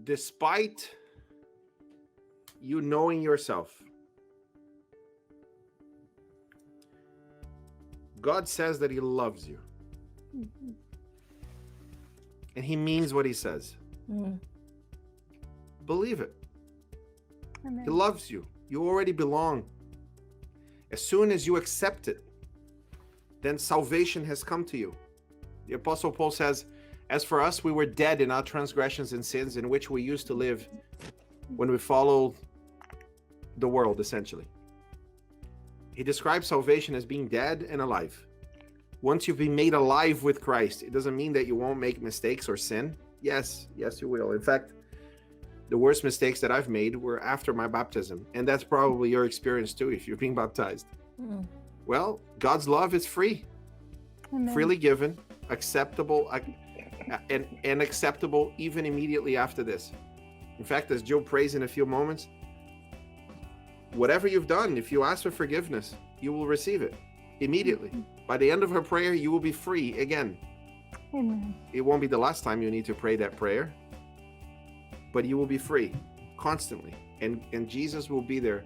despite you knowing yourself, God says that he loves you. Mm-hmm. And he means what he says. Mm. Believe it. Amen. He loves you. You already belong. As soon as you accept it, then salvation has come to you. The Apostle Paul says, as for us, we were dead in our transgressions and sins in which we used to live when we followed the world, essentially. He describes salvation as being dead and alive. Once you've been made alive with Christ, it doesn't mean that you won't make mistakes or sin. Yes, you will. In fact, the worst mistakes that I've made were after my baptism. And that's probably your experience too, if you're being baptized. Mm. Well, God's love is free. Amen. Freely given, acceptable, and acceptable even immediately after this. In fact, as Joe prays in a few moments, whatever you've done, if you ask for forgiveness, you will receive it immediately. By the end of her prayer, you will be free again. Amen. It won't be the last time you need to pray that prayer, but you will be free constantly. And Jesus will be there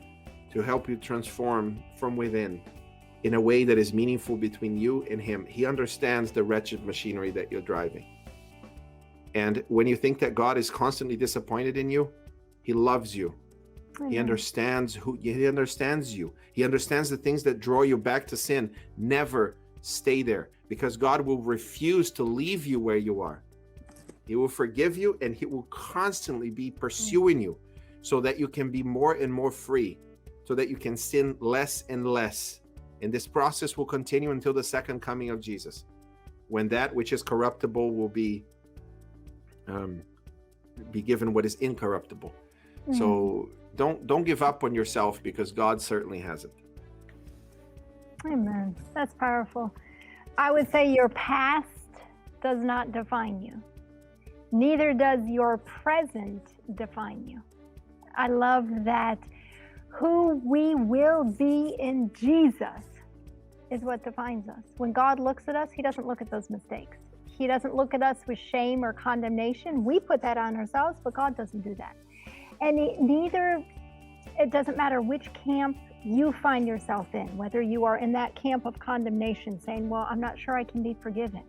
to help you transform from within in a way that is meaningful between you and him. He understands the wretched machinery that you're driving. And when you think that God is constantly disappointed in you, he loves you. He understands he understands you. He understands the things that draw you back to sin. Never stay there, because God will refuse to leave you where you are. He will forgive you, and he will constantly be pursuing you so that you can be more and more free, so that you can sin less and less. And this process will continue until the second coming of Jesus, when that which is corruptible will be given what is incorruptible. Mm-hmm. So don't give up on yourself, because God certainly hasn't. Amen. That's powerful. I would say your past does not define you. Neither does your present define you. I love that who we will be in Jesus is what defines us. When God looks at us, he doesn't look at those mistakes. He doesn't look at us with shame or condemnation. We put that on ourselves, but God doesn't do that. And it doesn't matter which camp you find yourself in, whether you are in that camp of condemnation saying, well, I'm not sure I can be forgiven.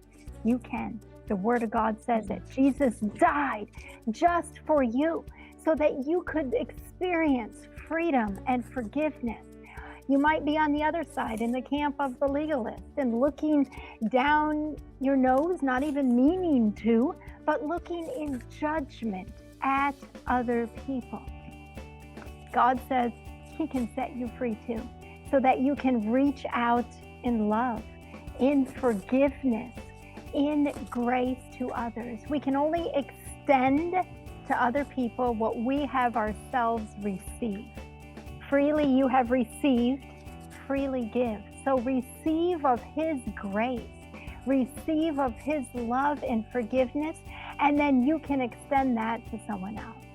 You can. The Word of God says it. Jesus died just for you so that you could experience freedom and forgiveness. You might be on the other side in the camp of the legalist and looking down your nose, not even meaning to, but looking in judgment at other people. God says he can set you free too, so that you can reach out in love, in forgiveness, in grace to others. We can only extend to other people what we have ourselves received. Freely you have received, freely give. So receive of his grace, receive of his love and forgiveness, and then you can extend that to someone else.